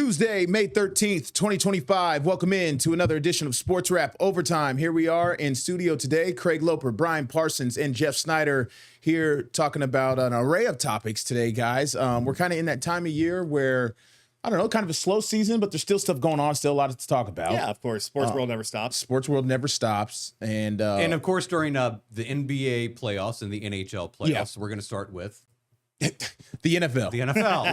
Tuesday, May 13th, 2025. Welcome in to another edition of Sportswrap Overtime. Here we are in studio today. Craig Loper, Brian Parsons, and Jeff Snyder here talking about an array of topics today, guys. We're kind of in that time of year where, I don't know, kind of a slow season, but there's still stuff going on, still a lot to talk about. Yeah, of course. Sports world never stops. Sports world never stops. And of course, during the NBA playoffs and the NHL playoffs, we're going to start with the NFL. the NFL.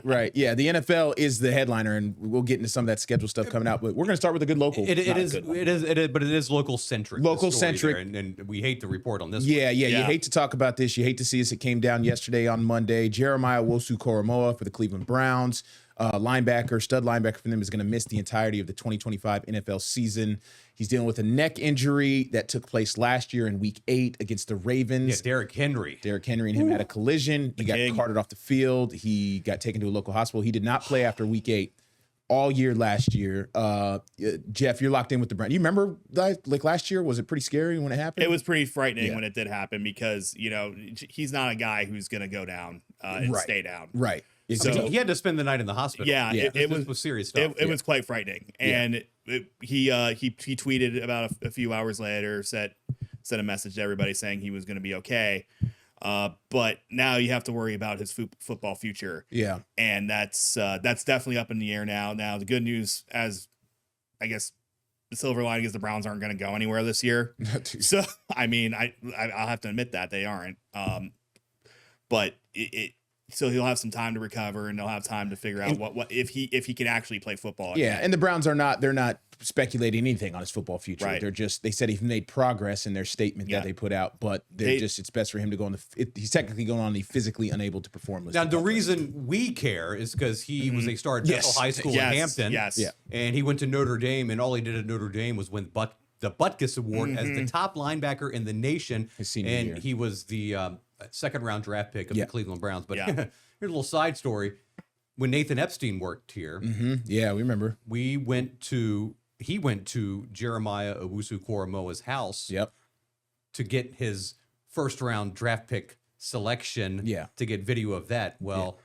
Right. Yeah, the NFL is the headliner, and we'll get into some of that schedule stuff coming out. But we're going to start with a good local. It is local centric. Local centric, and we hate to report on this. Yeah. You hate to talk about this. You hate to see this. It came down yesterday on Monday. Jeremiah Owusu-Koramoah for the Cleveland Browns. Stud linebacker for them, is going to miss the entirety of the 2025 NFL season. He's dealing with a neck injury that took place last year in Week 8 against the Ravens. Yeah, Derrick Henry and him had a collision. He got carted off the field. He got taken to a local hospital. He did not play after Week 8 all year last year. Jeff, you're locked in with the Browns. You remember like last year? Was it pretty scary when it happened? It was pretty frightening when it did happen because, he's not a guy who's going to go down and stay down. Right. So he had to spend the night in the hospital. Yeah. It was serious stuff. It was quite frightening. And he tweeted about a few hours later, sent a message to everybody saying he was going to be okay. But now you have to worry about his football future. Yeah. And that's definitely up in the air now. Now, the good news, as I guess the silver lining, is the Browns aren't going to go anywhere this year. So, I mean, I'll have to admit that they aren't. But so he'll have some time to recover, and they'll have time to figure out what if he can actually play football again. Yeah, and the Browns they're not speculating anything on his football future. Right. They said he made progress in their statement that they put out, but it's best for him to go on he's technically going on the physically unable to perform list. Now the reason we care is because he was a star at Bethel High School in Hampton. Yes. Yeah. And he went to Notre Dame, and all he did at Notre Dame was win the Butkus Award as the top linebacker in the nation. His senior year. He was the second round draft pick of the Cleveland Browns. But here's a little side story. When Nathan Epstein worked here, yeah, we remember. He went to Jeremiah Owusu-Koramoah's house to get his first round draft pick selection to get video of that. Well,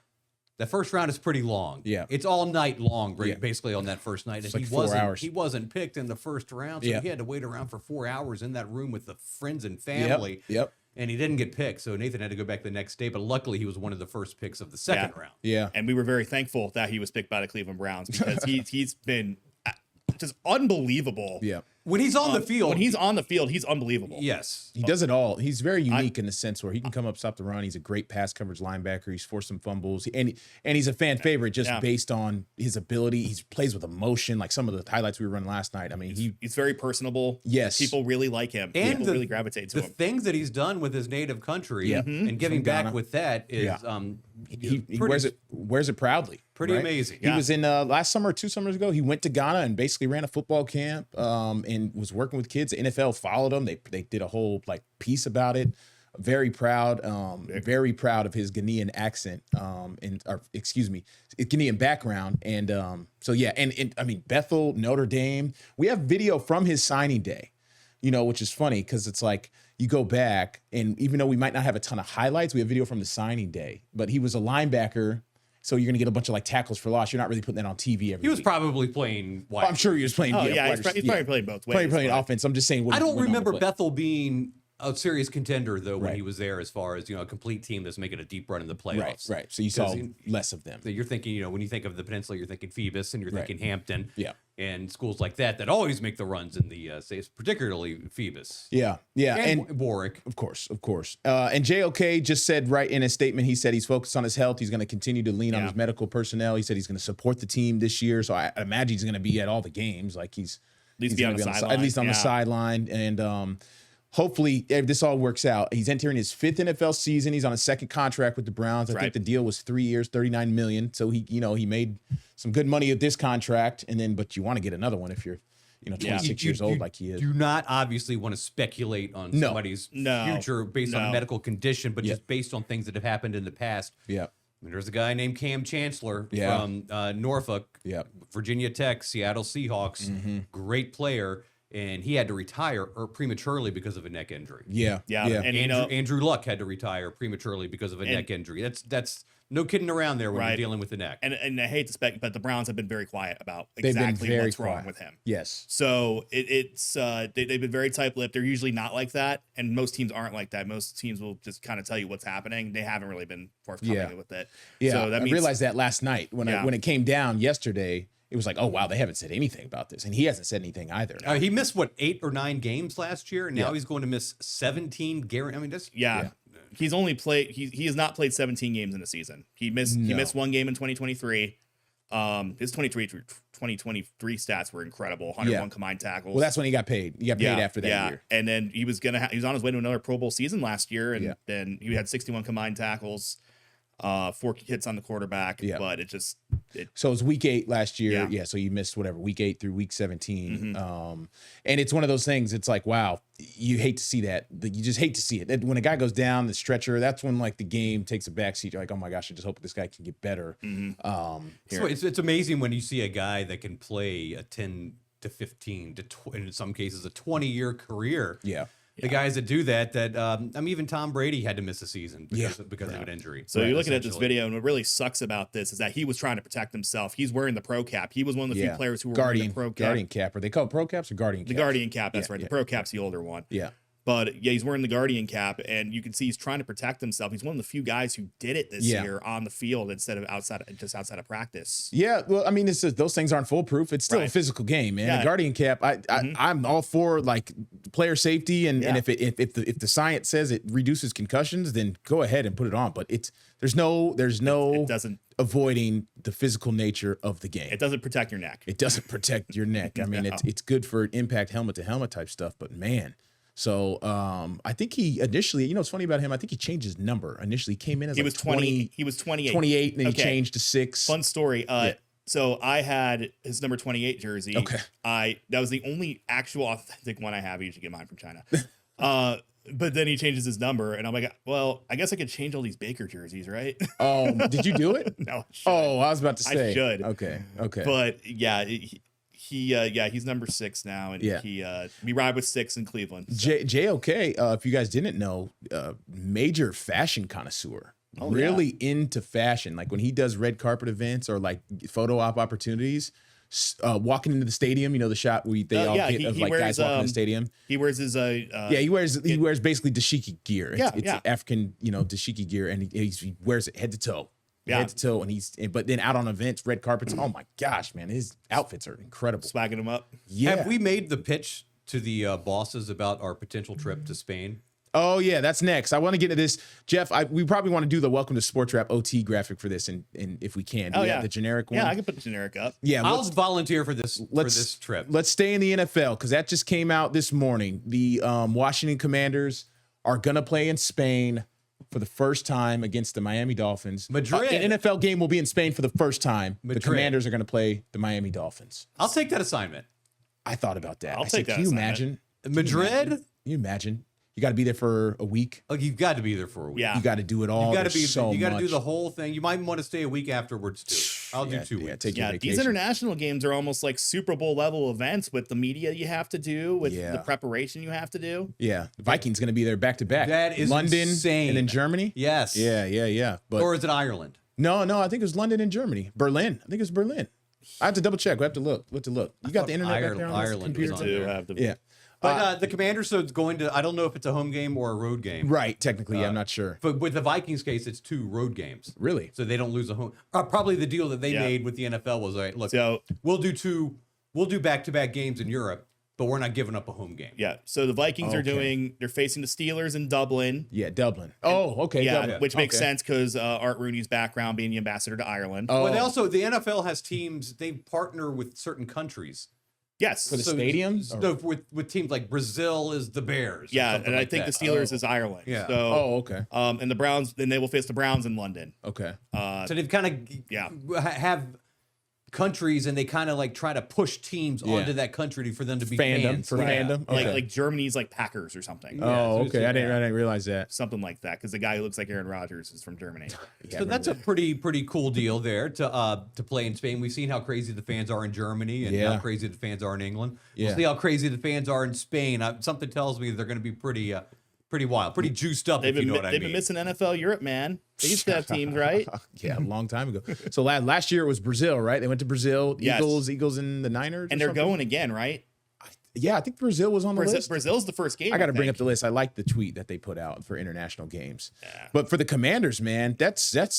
the first round is pretty long. Yeah. It's all night long, basically, on that first night. It's and like 4 hours. He wasn't picked in the first round, so he had to wait around for 4 hours in that room with the friends and family. Yep. And he didn't get picked, so Nathan had to go back the next day. But luckily, he was one of the first picks of the second round. Yeah. And we were very thankful that he was picked by the Cleveland Browns because he's been just unbelievable. Yeah. When he's on the field. He's unbelievable. Yes. He does it all. He's very unique in the sense where he can come up, stop the run. He's a great pass coverage linebacker. He's forced some fumbles. And he's a fan favorite just based on his ability. He plays with emotion, like some of the highlights we were running last night. I mean, he's very personable. Yes. People really like him. And people really gravitate to him. The things that he's done with his native country and giving back with that is he wears it proudly. Pretty amazing. He was in last summer or 2 summers ago. He went to Ghana and basically ran a football camp and was working with kids. The NFL followed him. They did a whole piece about it. Very proud of his Ghanaian accent Ghanaian background. And and I mean, Bethel, Notre Dame. We have video from his signing day, which is funny because it's like you go back and even though we might not have a ton of highlights, we have video from the signing day. But he was a linebacker. So you're going to get a bunch of tackles for loss. You're not really putting that on TV every week. He was probably playing wide. I'm sure he was playing. He's probably playing both ways. Probably playing offense. I'm just saying. I don't remember Bethel being a serious contender though when he was there, as far as a complete team that's making a deep run in the playoffs. Right. So you saw less of them. So you're thinking, when you think of the peninsula, you're thinking Phoebus and you're thinking Hampton. Yeah. And schools like that always make the runs in the states, particularly Phoebus. Yeah. And Warwick. Of course. And JOK just said right in his statement, he said he's focused on his health. He's going to continue to lean on his medical personnel. He said he's going to support the team this year. So I imagine he's going to be at all the games. Like he's at least on the sideline. And hopefully this all works out. He's entering his 5th NFL season. He's on a second contract with the Browns. I think the deal was 3 years, $39 million. So he made some good money at this contract. But you want to get another one if you're 26 years old like he is. Do not obviously want to speculate on somebody's future based on a medical condition, but just based on things that have happened in the past. Yeah. I mean, there's a guy named Cam Chancellor from Norfolk, Virginia Tech, Seattle Seahawks, great player. And he had to retire prematurely because of a neck injury. Yeah. And Andrew Luck had to retire prematurely because of a neck injury. That's No kidding around there when Right. you're dealing with the neck. And I hate to spec, but the Browns have been very quiet about They've been exactly very what's wrong quiet. with him. Yes. So they've been very tight-lipped. They're usually not like that, and most teams aren't like that. Most teams will just kind of tell you what's happening. They haven't really been forthcoming with it. Yeah, so that I means, realized that last night when when it came down yesterday. It was like, oh wow, they haven't said anything about this, and he hasn't said anything either. He missed what 8 or 9 games last year, and now he's going to miss 17. Guarantee. I mean, that's He's only played. He has not played 17 games in a season. He missed one game in 2023. His 2023 stats were incredible. 101 combined tackles. Well, that's when he got paid. He got paid after that year. And then he was on his way to another Pro Bowl season last year, and then he had 61 combined tackles, 4 hits on the quarterback. But so it was week 8 last year. Yeah. So you missed week 8 through week 17. And it's one of those things. It's like, wow, you hate to see that. You just hate to see it. When a guy goes down the stretcher, that's when like the game takes a backseat. You're like, oh my gosh, I just hope this guy can get better. So it's amazing when you see a guy that can play a 10 to 15 to and in some cases a 20-year career. Yeah. The guys that do that, even Tom Brady had to miss a season because of an injury. So you're looking at this video, and what really sucks about this is that he was trying to protect himself. He's wearing the pro cap. He was one of the few players who were wearing the pro cap. Guardian cap. Are they called pro caps or guardian caps? The guardian cap, that's right. The pro cap's the older one. Yeah. But he's wearing the guardian cap, and you can see he's trying to protect himself. He's one of the few guys who did it this year on the field instead of outside of practice. Yeah, well, I mean, those things aren't foolproof. It's still a physical game, man. A guardian cap, I'm all for like player safety, and if the science says it reduces concussions, then go ahead and put it on. But there's no it doesn't avoiding the physical nature of the game. It doesn't protect your neck. It doesn't protect your neck. I mean, it's good for impact helmet to helmet type stuff, but man. So I think he initially, what's funny about him, I think he changed his number. Initially he came in as he was 20. He was 28. 28, and then he changed to 6. Fun story. So I had his number 28 jersey. Okay. That was the only actual authentic one I have. I usually get mine from China. But then he changes his number, and I'm like, well, I guess I could change all these Baker jerseys, right? Oh, did you do it? No. Oh, I was about to say. I should. Okay. But yeah, he's number 6 now, and we ride with 6 in Cleveland. So. JOK, if you guys didn't know, major fashion connoisseur. Really into fashion. Like when he does red carpet events or like photo op opportunities, walking into the stadium, the shot where they all get of like wears, guys walking in the stadium. He wears his he wears basically dashiki gear. It's African, dashiki gear, and he wears it head to toe. Head to toe, but then out on events, red carpets. Oh my gosh, man, his outfits are incredible. Swagging him up. Yeah. Have we made the pitch to the bosses about our potential trip to Spain? Oh yeah, that's next. I want to get into this, Jeff. We probably want to do the Welcome to Sportswrap OT graphic for this, and if we can, the generic one. Yeah, I can put the generic up. Yeah, I'll volunteer for this trip. Let's stay in the NFL because that just came out this morning. The Washington Commanders are gonna play in Spain for the first time against the Miami Dolphins. Madrid. An NFL game will be in Spain for the first time. Madrid. The Commanders are going to play the Miami Dolphins. I'll take that assignment. I thought about that. I'll take that. Can you imagine? Madrid? Can you imagine? You got to be there for a week. Oh, you've got to be there for a week. Yeah. You got to do it all. You got to do the whole thing. You might want to stay a week afterwards too. I'll do 2 weeks. Take your vacation. These international games are almost like Super Bowl level events with the media you have to do, with the preparation you have to do. Yeah. The Vikings going to be there back to back. That is London insane. And then Germany. Yes. Yeah. But, or is it Ireland? No, I think it was London and Germany. Berlin. I think it was Berlin. I have to double check. We have to look. You got the internet back there on Ireland the computer too? Yeah. But the Commanders, so it's going to, I don't know if it's a home game or a road game. Right, technically, I'm not sure. But with the Vikings case, it's 2 road games. Really? So they don't lose a home. Probably the deal that they made with the NFL was, all right, look, we'll do back-to-back games in Europe, but we're not giving up a home game. Yeah, so the Vikings they're facing the Steelers in Dublin. Yeah, Dublin. Oh, okay. Yeah, Dublin. which makes sense because Art Rooney's background being the ambassador to Ireland. Oh. Well, the NFL has teams, they partner with certain countries. Yes. For the stadiums? So with teams like Brazil is the Bears. Yeah, and I think the Steelers is Ireland. Yeah. So, okay. And the Browns, then they will face the Browns in London. Okay. So they've kind of have countries, and they kind of like try to push teams onto that country for them to be fans. Fandom. Okay. Like Germany's like Packers or something. Oh, okay. I didn't realize that. Something like that, because the guy who looks like Aaron Rodgers is from Germany. So that's a pretty cool deal there to play in Spain. We've seen how crazy the fans are in Germany and how crazy the fans are in England. We'll see how crazy the fans are in Spain. Something tells me they're going to be pretty pretty wild, pretty juiced up. If you know what I mean. They've been missing NFL Europe, man. They used to have teams, right? Yeah, a long time ago. So last year it was Brazil, right? They went to Brazil. Yes. Eagles and the Niners, and they're going again, right? Yeah, I think Brazil was on the list. Brazil's the first game. I got to bring up the list. I like the tweet that they put out for international games. Yeah. But for the Commanders, man, that's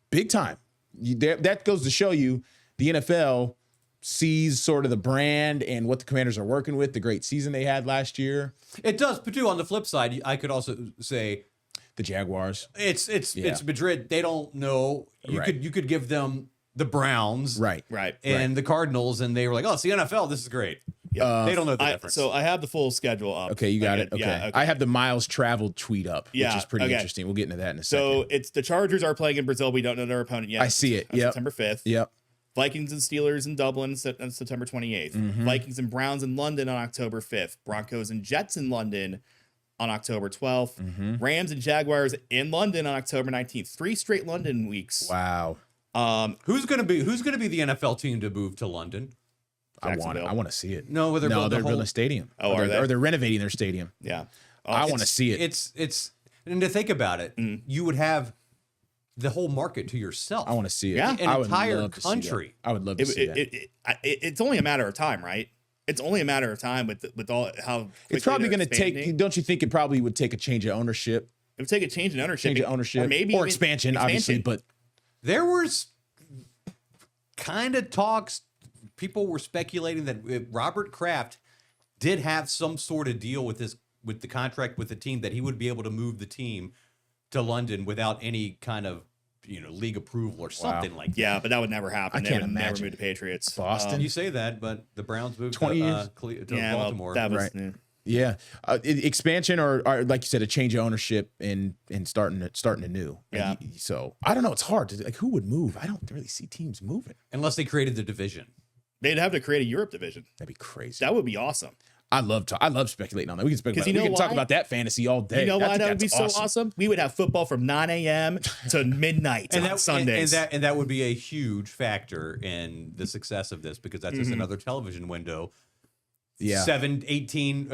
big time. That goes to show you the NFL sees sort of the brand and what the Commanders are working with, the great season they had last year. It does, but too, on the flip side, I could also say the Jaguars. It's Madrid. They don't know. You could give them the Browns, right, and the Cardinals, and they were like, "Oh, it's the NFL. This is great." Yeah, they don't know the difference. So I have the full schedule up. Okay, you got it. Okay. Yeah, okay. I have the miles traveled tweet up, which is pretty interesting. We'll get into that in a second. So it's the Chargers are playing in Brazil. We don't know their opponent yet. I see it. Yeah, September 5th. Yep. Vikings and Steelers in Dublin on September 28th. Mm-hmm. Vikings and Browns in London on October 5th. Broncos and Jets in London on October 12th. Mm-hmm. Rams and Jaguars in London on October 19th. 3 straight London weeks. Wow. Who's gonna be the NFL team to move to London? I want to see it. No, they're building a stadium. Oh, are they? Or they're renovating their stadium. Yeah. I want to see it. It's and to think about it, you would have the whole market to yourself. I want to see it. Yeah. An entire country. I would love to see that. It's only a matter of time, right? It's only a matter of time with all how it's probably going to take. Don't you think it probably would take a change of ownership? It would take a change in ownership, or maybe expansion, obviously. But there was kind of talks. People were speculating that Robert Kraft did have some sort of deal with the contract with the team, that he would be able to move the team to London without any kind of league approval or something like that. Yeah, but that would never happen. I can't imagine. Never move to Patriots. Boston. You say that, but the Browns moved 20 years. to Baltimore. Well, that was, right. Yeah, expansion or like you said, a change of ownership and starting anew. Yeah. So I don't know. It's hard to who would move. I don't really see teams moving unless they created the division. They'd have to create a Europe division. That'd be crazy. That would be awesome. I love speculating on that. We can speculate. We can talk about that fantasy all day. You know why that would be so awesome? We would have football from 9 a.m. to midnight on Sundays. And that would be a huge factor in the success of this, because that's just another television window. Yeah. 18.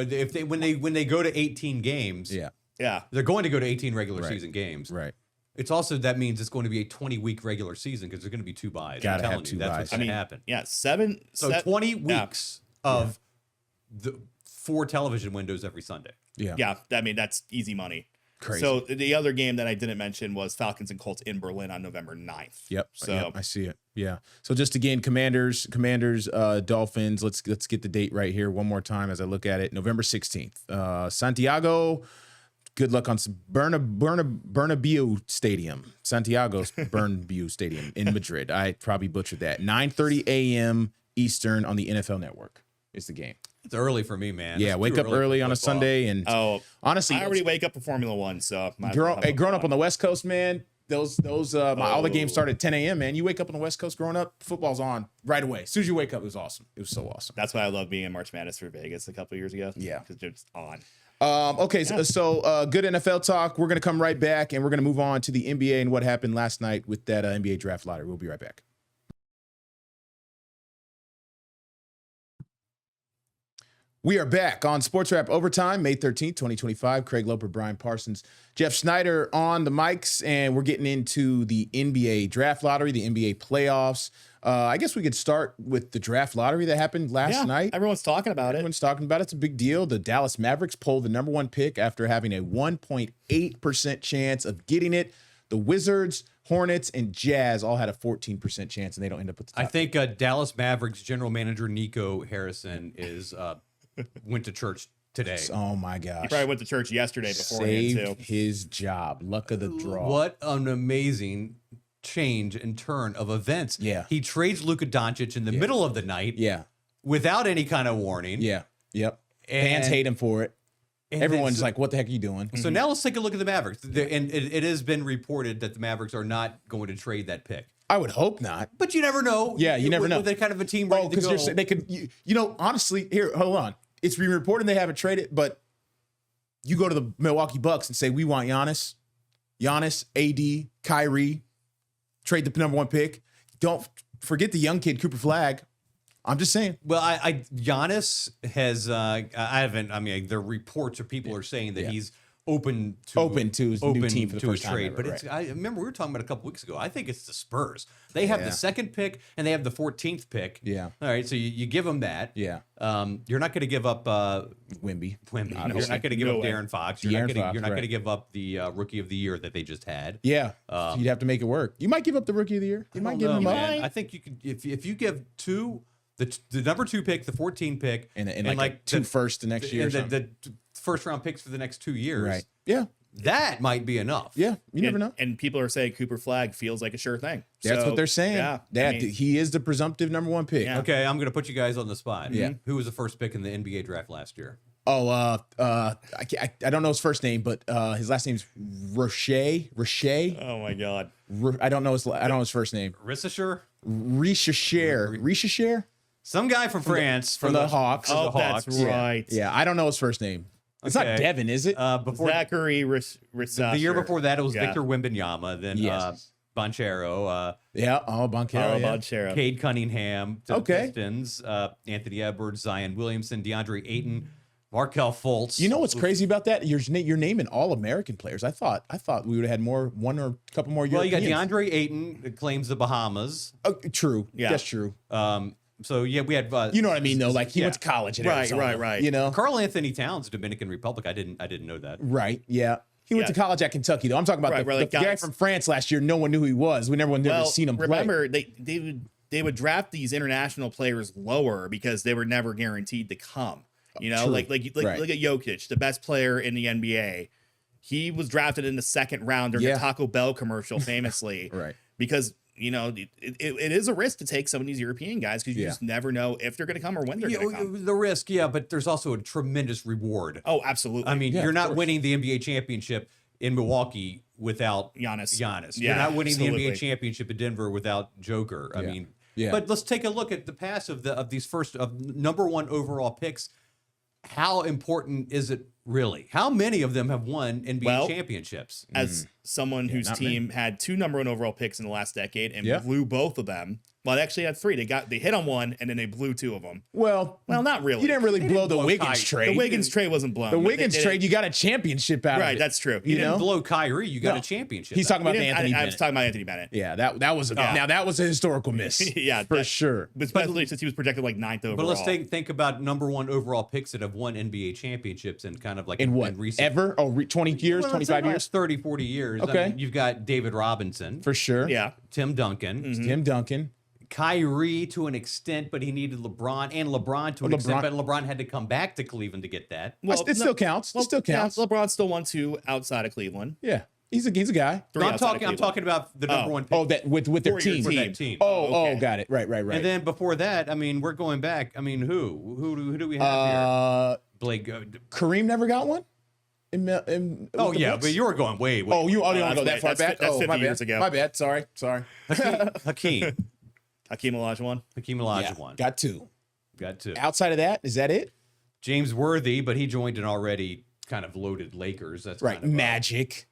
When they go to 18 games. Yeah. They're going to go to 18 regular season games. Right. It's also, that means it's going to be a 20-week regular season, because there's going to be 2 buys. Gotta have 2 buys. That's what's going to happen. Yeah, 20 weeks of the 4 television windows every Sunday. Yeah. I mean, that's easy money. Crazy. So the other game that I didn't mention was Falcons and Colts in Berlin on November 9th. Yep. I see it. Yeah. So just again, Commanders, Dolphins. Let's get the date right here one more time as I look at it. November 16th. Santiago. Good luck on Bernabeu Stadium. Santiago's Bernabeu Stadium in Madrid. I probably butchered that. 9:30 a.m. Eastern on the NFL Network is the game. It's early for me, man. Yeah, wake up early on a Sunday, and honestly, I already wake up for Formula One. So growing up on the West Coast, man, all the games started at 10 a.m. Man, you wake up on the West Coast growing up, football's on right away. As soon as you wake up, it was awesome. It was so awesome. That's why I love being in March Madness for Vegas a couple of years ago. Yeah, because it's on. Okay, so good NFL talk. We're going to come right back, and we're going to move on to the NBA and what happened last night with that NBA draft lottery. We'll be right back. We are back on Sportswrap Overtime, May 13th, 2025. Craig Loper, Brian Parsons, Jeff Snyder on the mics, and we're getting into the NBA draft lottery, the NBA playoffs. I guess we could start with the draft lottery that happened last night. Everyone's talking about it. Everyone's talking about it. It's a big deal. The Dallas Mavericks pulled the number 1 pick after having a 1.8% chance of getting it. The Wizards, Hornets, and Jazz all had a 14% chance, and they don't end up with the top. I think Dallas Mavericks general manager Nico Harrison went to church today. Oh my gosh! He probably went to church yesterday beforehand too. His job. Luck of the draw. What an amazing change and turn of events. Yeah. He trades Luka Doncic in the middle of the night. Yeah. Without any kind of warning. Yeah. Yep. Fans hate him for it. Everyone's like, what the heck are you doing? So now let's take a look at the Mavericks. And it has been reported that the Mavericks are not going to trade that pick. I would hope not. But you never know. Yeah, you never know. With that kind of a team ready to go. Because they could, honestly, here, hold on. It's been reported they haven't traded, but you go to the Milwaukee Bucks and say, we want Giannis, AD, Kyrie, trade the number 1 pick. Don't forget the young kid, Cooper Flagg. I'm just saying. Well, Giannis has. I haven't. I mean, the reports or people are saying that he's open to his new team for the first trade. But it's. I remember we were talking about it a couple weeks ago. I think it's the Spurs. They have the second pick and they have the 14th pick. Yeah. All right. So you give them that. Yeah. You're not going to give up Wemby. You're not going to give up De'Aaron Fox. You're not going right. to give up the Rookie of the Year that they just had. Yeah. You'd have to make it work. You might give up the Rookie of the Year. You might give him up. I think you could if you give two. The number 2 pick, the 14 pick, and like 2 first the next year. And the first round picks for the next 2 years. Right. Yeah. That might be enough. Yeah. You never know. And people are saying Cooper Flag feels like a sure thing. That's what they're saying. Yeah. He is the presumptive number 1 pick. Yeah. Okay, I'm going to put you guys on the spot. Yeah. Who was the first pick in the NBA draft last year? Oh, I don't know his first name, but his last name's Roche. Oh my God. I don't know his first name. Rishisher? Rishisher? Some guy from France. From the Hawks. Oh, that's right. Yeah, I don't know his first name. It's not Devin, is it? Before Zachary the year before that, it was Victor Wembanyama. Then Yes. Banchero. Banchero. Banchero. Cade Cunningham to the Okay. Pistons. Anthony Edwards, Zion Williamson, DeAndre Ayton, Markelle Fultz. You know what's crazy about that? You're naming all American players. I thought we would have had one or a couple more Well, Europeans. you got DeAndre Ayton that claims the Bahamas. Oh, true. Yeah. That's true. So yeah, we had. You know what I mean, though? Like he went to college in Arizona. Right. You know, Carl Anthony Towns, Dominican Republic. I didn't know that. right? Yeah. He went to college at Kentucky, though. I'm talking about the guy from France last year. No one knew who he was. We never seen him play. Remember, they would draft these international players lower because they were never guaranteed to come. You know, True. like look at Jokic, the best player in the NBA. He was drafted in the second round during the Taco Bell commercial, famously. Right. Because it is a risk to take some of these European guys because you just never know if they're going to come or when they're going to come. The risk, but there's also a tremendous reward. Oh, absolutely. I mean, you're not winning the NBA championship in Milwaukee without Giannis. Yeah, you're not winning the NBA championship in Denver without Joker. I mean, but let's take a look at the past of these first number 1 overall picks. How important is it really? How many of them have won NBA championships? As someone whose team had 2 number 1 overall picks in the last decade and blew both of them. Well, they actually had 3. They hit on 1 and then they blew 2 of them. Well, not really. You didn't really blow the Wiggins trade. The Wiggins trade wasn't blown. The Wiggins trade, you got a championship out of it. Right, that's true. You didn't blow Kyrie, you got a championship. He's talking about Anthony Bennett. I was talking about Anthony Bennett. Yeah, that was now that was a historical miss. For sure. But especially since he was projected like 9th overall. But let's think about number 1 overall picks that have won NBA championships and kind of like in recent ever? 20 years, 25 years, 30, 40 years. Okay. I mean, you've got David Robinson for sure. Yeah, Tim Duncan, Tim Duncan. Kyrie to an extent, but he needed LeBron and LeBron to an extent, but LeBron had to come back to Cleveland to get that. Well, it still counts. It still counts. LeBron still won 2 outside of Cleveland. Yeah. He's a guy. I'm talking about the number 1 pick. Oh, that with their team. For that team. Oh, got it. Right. And then before that, I mean, we're going back. I mean, who do we have here? Blake. Kareem never got one. But you were going way. Oh, you don't go that far back. That's 50 my bad. years ago. My bad. Sorry. Hakeem Olajuwon. Got 2. Got 2. Outside of that, is that it? James Worthy, but he joined an already kind of loaded Lakers. That's right. Kind of Magic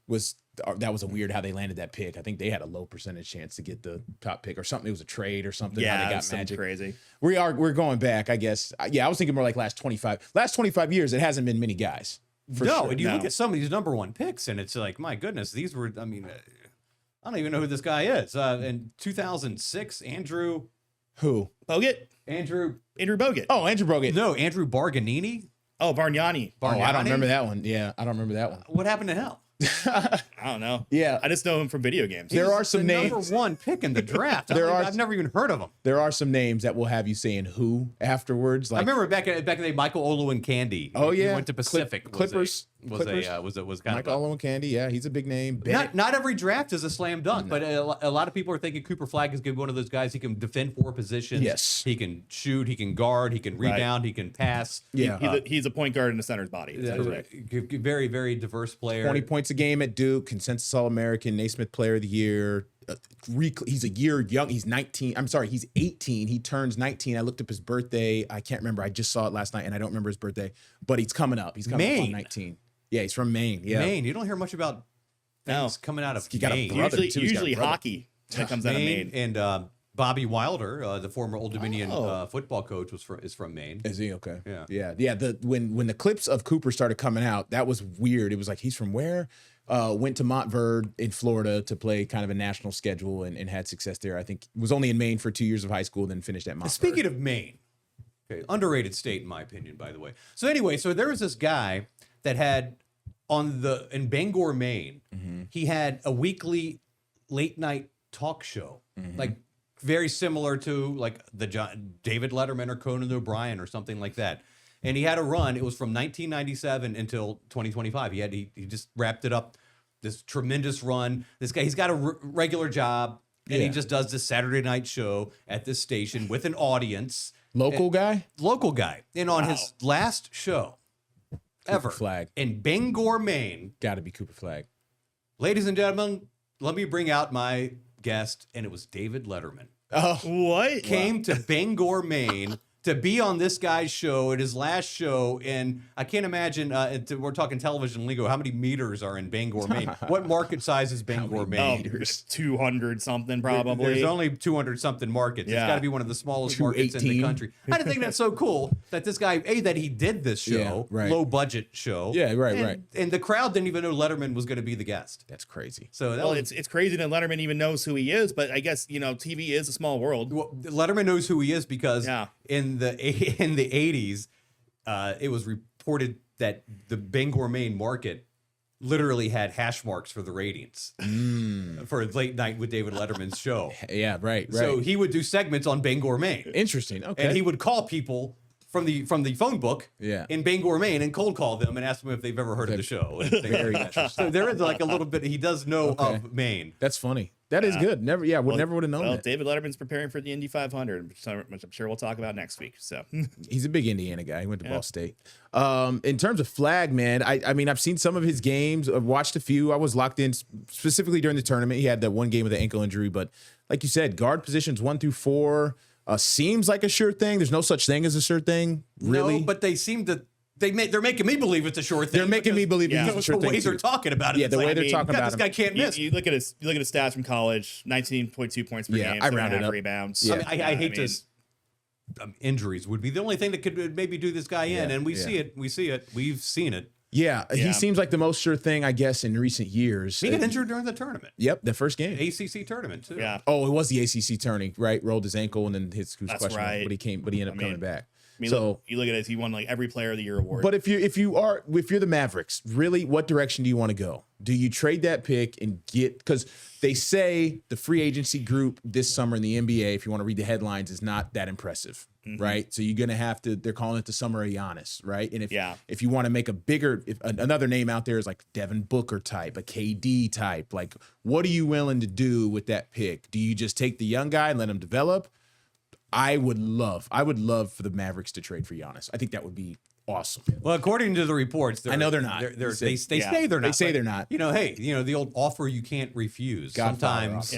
was a weird how they landed that pick. I think they had a low percentage chance to get the top pick or something. It was a trade or something. Yeah, how they got Magic. Crazy. We're going back, I guess. Yeah, I was thinking more like last 25 years. It hasn't been many guys. And you look at some of these number 1 picks, and it's like, my goodness, these were. I mean, I don't even know who this guy is. In 2006, Andrew. Who? Bogut. Andrew Bogut. Oh, Andrew Bogut. No, Andrew Bargnini. Oh, Bargnani. Oh, I don't remember that one. Yeah, I don't remember that one. What happened to him? I don't know. Yeah, I just know him from video games. There are some names. Number 1 pick in the draft. I've never even heard of him. There are some names that will have you saying who afterwards. Like, I remember back in the day, Michael Olowokandi. Oh yeah, he went to Pacific. Clippers. Was kind Michael Olowokandi. Yeah, he's a big name. Not every draft is a slam dunk, but a lot of people are thinking Cooper Flag is going to be one of those guys. He can defend 4 positions. Yes, he can shoot. He can guard. He can rebound. He can pass. Yeah, he's a point guard in the center's body. Very, very diverse player. 20 points a game at Duke. Consensus All-American. Naismith Player of the Year. He's a year young. He's 19. I'm sorry, he's 18. He turns 19. I looked up his birthday. I can't remember. I just saw it last night, and I don't remember his birthday. But he's coming up. He's coming up on 19. Yeah, he's from Maine. Yeah, Maine. You don't hear much about things coming out of Maine. Usually hockey that comes out of Maine. And Bobby Wilder, the former Old Dominion football coach, is from Maine. Is he? Okay. Yeah. When the clips of Cooper started coming out, that was weird. It was like, he's from where? Went to Montverde in Florida to play kind of a national schedule and had success there. I think was only in Maine for 2 years of high school, then finished at Montverde. Speaking of Maine, okay, underrated state in my opinion, by the way. So anyway, there was this guy that had in Bangor, Maine, he had a weekly late night talk show, like very similar to like the David Letterman or Conan O'Brien or something like that. And he had a run. It was from 1997 until 2025. He just wrapped it up. This tremendous run. This guy, he's got a regular job, and he just does this Saturday night show at this station with an audience. Local guy. And on his last show ever Flag in Bangor, Maine, got to be Cooper Flag. Ladies and gentlemen, let me bring out my guest, and it was David Letterman. Oh, what? Came to Bangor, Maine to be on this guy's show at his last show. And I can't imagine, we're talking television lingo, how many meters are in Bangor, Maine? What market size is Bangor, Maine? 200 something probably. There's only 200 something markets. It's got to be one of the smallest markets in the country. I think that's so cool that this guy, that he did this show, low budget show. Yeah, right. And the crowd didn't even know Letterman was going to be the guest. That's crazy. So it's crazy that Letterman even knows who he is, but I guess, TV is a small world. Well, Letterman knows who he is because in the 80s, it was reported that the Bangor, Maine market literally had hash marks for the ratings for Late Night with David Letterman's show. Yeah, right. So he would do segments on Bangor, Maine. Interesting. Okay. And he would call people from the phone book in Bangor, Maine, and cold call them and ask them if they've ever heard of the show. Very interesting. So there is like a little bit. He does know of Maine. That's funny. That is good. Never would have known that. David Letterman's preparing for the Indy 500, which I'm sure we'll talk about next week. So he's a big Indiana guy. He went to Ball State. In terms of Flag, man, I mean, I've seen some of his games. I've watched a few. I was locked in specifically during the tournament. He had that one game with an ankle injury, but like you said, guard positions 1 through 4 seems like a sure thing. There's no such thing as a sure thing, really. No, but they seem to. They're making me believe it's a sure thing. They're making me believe it's a sure thing. The way they're talking about it. Yeah, the way they're talking about this guy can't miss. You look at his stats from college: 19.2 points per game, I rounded up rebounds. Yeah. I hate this. Injuries would be the only thing that could maybe do this guy in, and we see it. We've seen it. Yeah, he seems like the most sure thing, I guess, in recent years. He got injured during the tournament. Yep, the first game. ACC tournament, too. Yeah. Oh, it was the ACC tourney, right? Rolled his ankle and then his That's questionable, right. but he ended up coming back. I mean, so you look at it, he won like every Player of the Year award. But if you're the Mavericks, really, what direction do you want to go? Do you trade that pick and because they say the free agency group this summer in the NBA, if you want to read the headlines, is not that impressive, right? So you're going to have to, they're calling it the summer of Giannis, right? And if you want to make another name out there is like Devin Booker type, a KD type, like what are you willing to do with that pick? Do you just take the young guy and let him develop? I would love for the Mavericks to trade for Giannis. I think that would be awesome. Well, according to the reports, I know they're not. They say they're not. They say they're not. The old offer you can't refuse. Sometimes.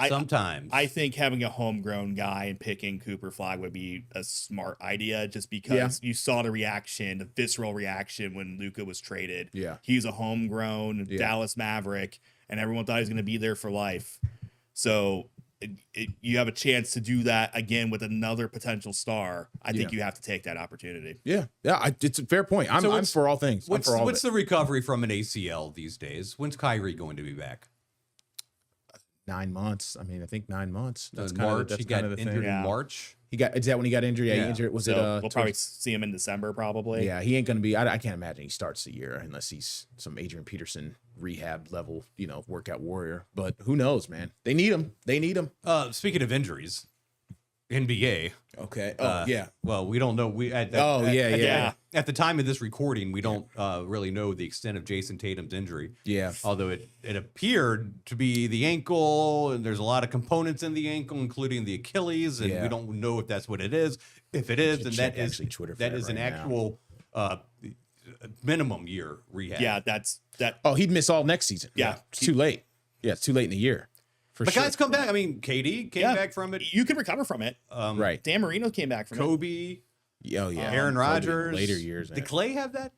Sometimes. I think having a homegrown guy and picking Cooper Flag would be a smart idea just because you saw the visceral reaction when Luka was traded. Yeah. He's a homegrown Dallas Maverick, and everyone thought he was going to be there for life. So you have a chance to do that again with another potential star. I think you have to take that opportunity. Yeah, it's a fair point. I'm for all things. What's the recovery from an ACL these days? When's Kyrie going to be back? 9 months. I mean, I think 9 months. That's March. He got injured in March. Is that when he got injured? Yeah, he injured. We'll probably see him in December, probably. Yeah, he ain't going to be. I can't imagine he starts the year unless he's some Adrian Peterson rehab level, workout warrior. But who knows, man? They need him. Speaking of injuries, NBA. Okay. Well, we don't know. At the time of this recording, we don't really know the extent of Jason Tatum's injury. Yeah. Although it appeared to be the ankle, and there's a lot of components in the ankle, including the Achilles, and we don't know if that's what it is. If it is, then that is an actual minimum year rehab. Yeah, that's that. Oh, he'd miss all next season. Yeah. It's too late. Yeah, it's too late in the year. But guys come back. I mean, KD came back from it. You can recover from it. Right. Dan Marino came back from Kobe. Oh, yeah. Aaron Rodgers. Later years. Did Clay have that?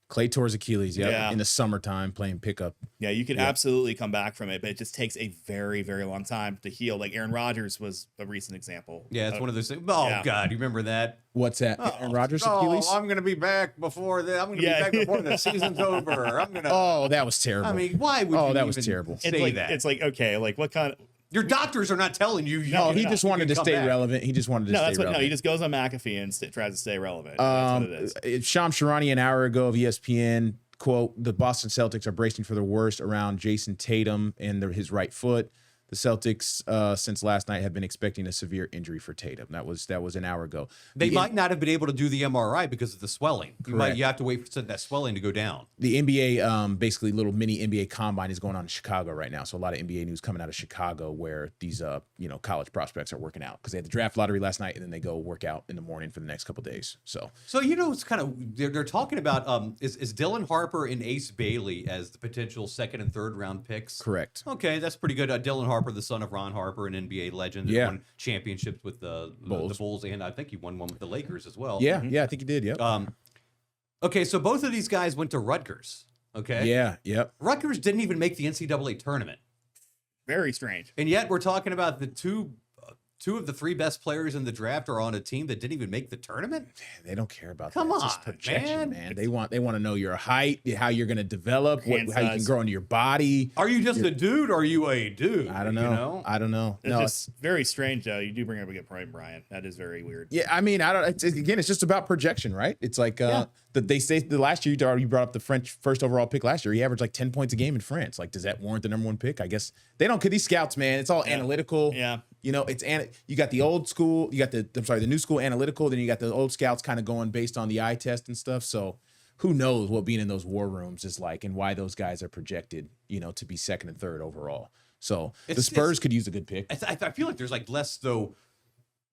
Clay tore his Achilles, Yeah. in the summertime playing pickup. Yeah, you could absolutely come back from it, but it just takes a very, very long time to heal. Like Aaron Rodgers was a recent example. Yeah, it's one of those things. Oh, yeah. God, you remember that? What's that? Aaron Rodgers Achilles? I'm going to be back before the I'm going to be back before the season's over. I'm going to. Oh, that was terrible. I mean, why would you that was even terrible. say It's like, that? it's like, okay, like what kind of Your doctors are not telling you. No, he just wanted to come stay back. relevant. He just wanted to no, stay that's what relevant. no, he just goes on McAfee and tries to stay relevant. That's what it is. Shams Charania an hour ago of ESPN, quote, the Boston Celtics are bracing for the worst around Jason Tatum and his right foot. The Celtics, since last night, have been expecting a severe injury for Tatum. That was an hour ago. They might not have been able to do the MRI because of the swelling. You have to wait for that swelling to go down. The NBA, basically, little mini NBA combine is going on in Chicago right now. So a lot of NBA news coming out of Chicago, where these, college prospects are working out because they had the draft lottery last night, and then they go work out in the morning for the next couple of days. So it's kind of they're talking about is Dylan Harper and Ace Bailey as the potential second and third round picks. correct. Okay, that's pretty good. Dylan Harper, the son of Ron Harper, an NBA legend, that won championships with the Bulls, and I think he won one with the Lakers as well. Yeah, I think he did. Yep. Okay, so both of these guys went to Rutgers. Okay. Yeah. Yep. Rutgers didn't even make the NCAA tournament, Very strange. and yet we're talking about the two of the three best players in the draft are on a team that didn't even make the tournament. They don't care about Come that. It's on, just projection, man. They want to know your height, how you're going to develop, how you can grow into your body. Are you just a dude or are you a dude? I don't know. You know? I don't know. It's just very strange, though. You do bring up a good point, Brian. That is very weird. Yeah, I mean, I don't. It's just about projection, right? It's like they say the last year you brought up the French first overall pick last year. He averaged like 10 points a game in France. Like, does that warrant the number one pick? I guess they don't. Cause these scouts, man, it's all analytical. Yeah. You know, you got the old school, you got the new school analytical, then you got the old scouts kind of going based on the eye test and stuff. So who knows what being in those war rooms is like and why those guys are projected, to be second and third overall. So the Spurs could use a good pick. I feel like there's like less, though.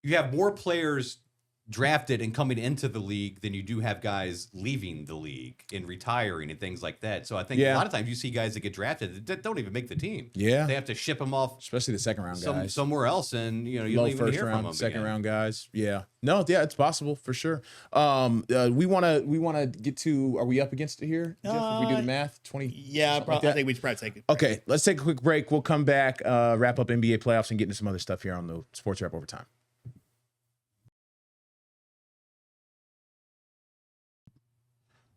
You have more players drafted and coming into the league than you do have guys leaving the league and retiring and things like that. So I think a lot of times you see guys that get drafted that don't even make the team. Yeah. They have to ship them off, especially the second round guys. somewhere else, and you Low don't even first hear round, from them. second round guys. Yeah. No, yeah, it's possible for sure. We wanna get to, are we up against it here? Jeff, if we do the math, 20. Yeah, like I think we should probably take it. Okay, let's take a quick break. We'll come back, wrap up NBA playoffs and get into some other stuff here on the Sports Wrap Overtime.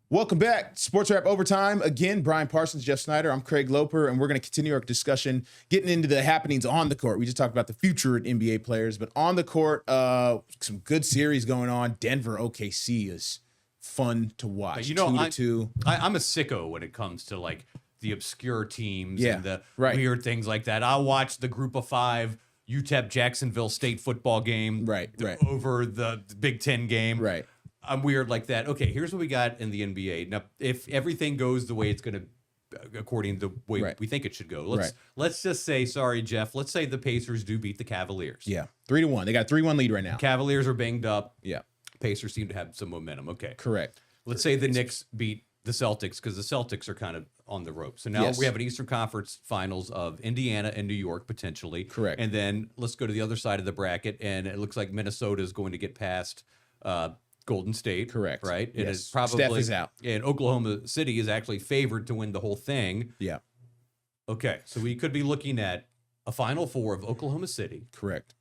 Welcome back, Sports Wrap Overtime. Again, Brian Parsons, Jeff Snyder. I'm Craig Loper, and we're going to continue our discussion, getting into the happenings on the court. We just talked about the future NBA players, but on the court, some good series going on. Denver OKC is fun to watch. But I'm a sicko when it comes to like the obscure teams and the weird things like that. I'll watch the Group of Five UTEP Jacksonville State football game over the Big Ten game. Right. I'm weird like that. Okay, here's what we got in the NBA. Now, if everything goes the way it's going to, according to the way we think it should go, let's just say, sorry, Jeff, let's say the Pacers do beat the Cavaliers. Yeah, 3-1. They got a 3-1 lead right now. Cavaliers are banged up. Yeah. Pacers seem to have some momentum. Okay. Correct. Let's say the Knicks beat the Celtics because the Celtics are kind of on the rope. So now we have an Eastern Conference Finals of Indiana and New York potentially. Correct. And then let's go to the other side of the bracket, and it looks like Minnesota is going to get past Golden State. Correct. Right? Yes. It is probably Steph is out. And Oklahoma City is actually favored to win the whole thing. Yeah. Okay. So we could be looking at a Final Four of Oklahoma City. Correct.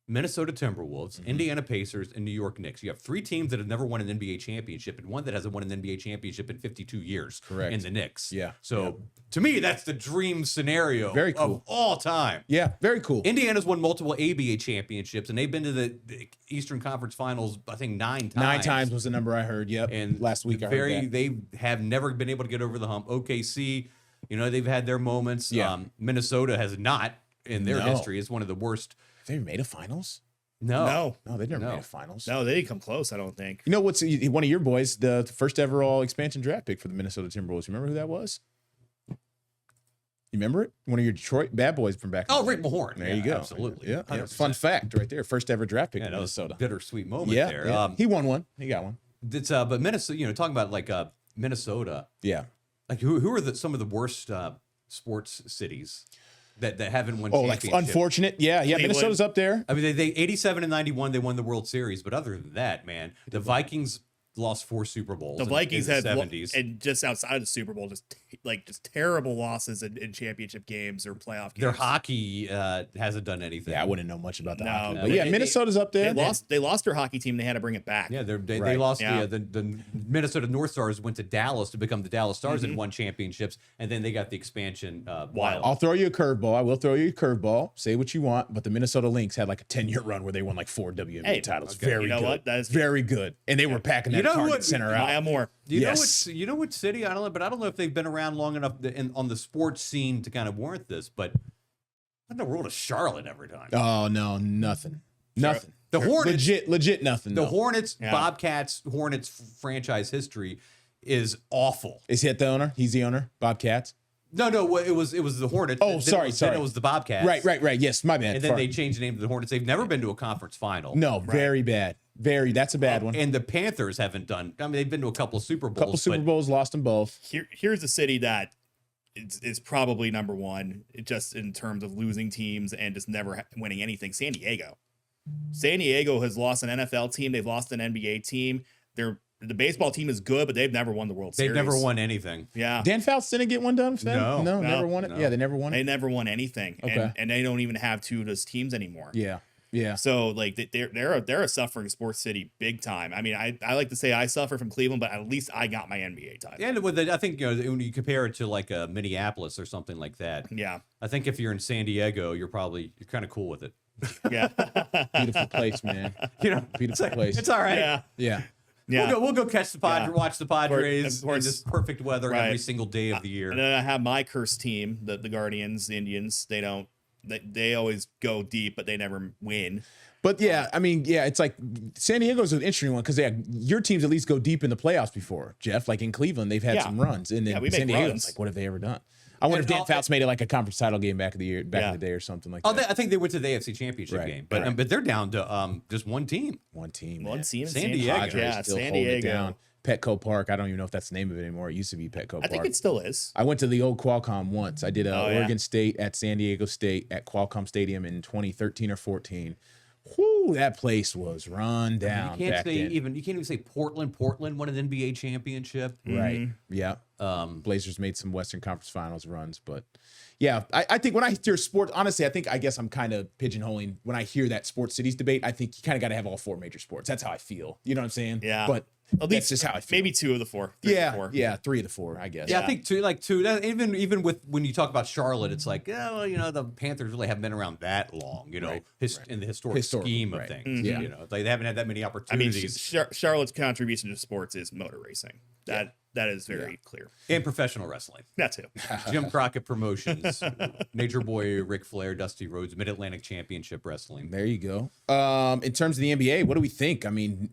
Minnesota Timberwolves, Indiana Pacers, and New York Knicks. You have three teams that have never won an NBA championship and one that hasn't won an NBA championship in 52 years. Correct. In the Knicks. Yeah. So to me, that's the dream scenario Very cool. of all time. Yeah, very cool. Indiana's won multiple ABA championships, and they've been to the Eastern Conference Finals, I think, 9 times. 9 times was the number I heard. Yep. And last week I heard that. They have never been able to get over the hump. OKC, they've had their moments. Yeah. Minnesota has not in their history. It's one of the worst. Have they made a finals? No, they've never made a finals. No, they didn't come close, I don't think. You know what's one of your boys, the first ever all expansion draft pick for the Minnesota Timberwolves. You remember who that was? You remember it? One of your Detroit bad boys from back. Rick Mahorn. There you go. Absolutely. Yeah. Fun fact right there. First ever draft pick in Minnesota. Bittersweet moment there. Yeah. He won one. He got one. It's but Minnesota, talking about like Minnesota. Yeah. Like who are some of the worst sports cities that haven't won like championships? unfortunate. Yeah. Minnesota's up there. I mean, they 87 and 91, they won the World Series, but other than that, man, the Vikings lost 4 Super Bowls. The Vikings had 70s. and just outside of the Super Bowl, just terrible losses in championship games or playoff games. Their hockey hasn't done anything. Yeah, I wouldn't know much about that. No, But yeah, Minnesota's up there. They lost their hockey team. They had to bring it back. Yeah, they lost the Minnesota North Stars went to Dallas to become the Dallas Stars and won championships, and then they got the expansion Wild. I'll throw you a curveball. I will throw you a curveball. Say what you want, but the Minnesota Lynx had like a 10-year run where they won like 4 WNBA titles. Okay. Very good. What? That is very good. And they were packing that Target Center out. More. You know what city? I don't know if they've been around long enough on the sports scene to kind of warrant this, but what in the world is Charlotte ever done? Oh no, nothing. Nothing. The Hornets, legit nothing. The Hornets, Bobcats, Hornets franchise history is awful. Is he the owner? He's the owner. Bobcats. No, it was the Hornets. Oh, sorry. Then it was the Bobcats. Right. Yes, my bad. And then they changed the name to the Hornets. They've never been to a conference final. No, very bad. That's a bad one. And the Panthers haven't done. I mean, they've been to a couple of Super Bowls. Lost them both. Here's a city that is probably number one, just in terms of losing teams and just never winning anything. San Diego. San Diego has lost an NFL team. They've lost an NBA team. The baseball team is good, but they've never won the World Series. They've never won anything. Yeah. Dan Fouts didn't get one done for them? No, never won it. No. Yeah, they never won it. They never won anything. Okay. And they don't even have 2 of those teams anymore. Yeah. So like they're a suffering sports city big time. I mean, I like to say I suffer from Cleveland, but at least I got my NBA title. And I think when you compare it to like Minneapolis or something like that. Yeah. I think if you're in San Diego, you're kind of cool with it. Yeah. Beautiful place, man. Beautiful place. It's all right. Yeah. We'll go catch the Padres, watch the Padres in this perfect weather every single day of the year. And then I have my cursed team, the Guardians, the Indians. They always go deep, but they never win. But it's like San Diego's an interesting one because your teams at least go deep in the playoffs before, Jeff. Like in Cleveland, they've had some runs, and then San Diego's like, what have they ever done? I wonder if Dan Fouts made it like a conference title game back in the day or something like that. I think they went to the AFC Championship game, but they're down to just one team. One team. San Diego. Yeah, San Diego. Petco Park. I don't even know if that's the name of it anymore. It used to be Petco Park. I think it still is. I went to the old Qualcomm once. I did Oregon State at San Diego State at Qualcomm Stadium in 2013 or 14. Whoo, that place was run down. You can't even say Portland. Portland won an NBA championship. Right. Yeah. Blazers made some Western Conference Finals runs, but yeah, I think when I hear sports, honestly, I guess I'm kind of pigeonholing when I hear that sports cities debate. I think you kind of got to have all 4 major sports. That's how I feel. You know what I'm saying? Yeah. But that's just how I feel. Maybe 2 of the 4. 3 of the 4, I guess. Yeah, I think two. That, even with when you talk about Charlotte, it's like, the Panthers really haven't been around that long. In the historic scheme of things. Mm-hmm. They haven't had that many opportunities. I mean, Charlotte's contribution to sports is motor racing. That is very clear. And professional wrestling. That too. Jim Crockett Promotions, Nature Boy, Ric Flair, Dusty Rhodes, Mid-Atlantic Championship Wrestling. There you go. In terms of the NBA, what do we think? I mean,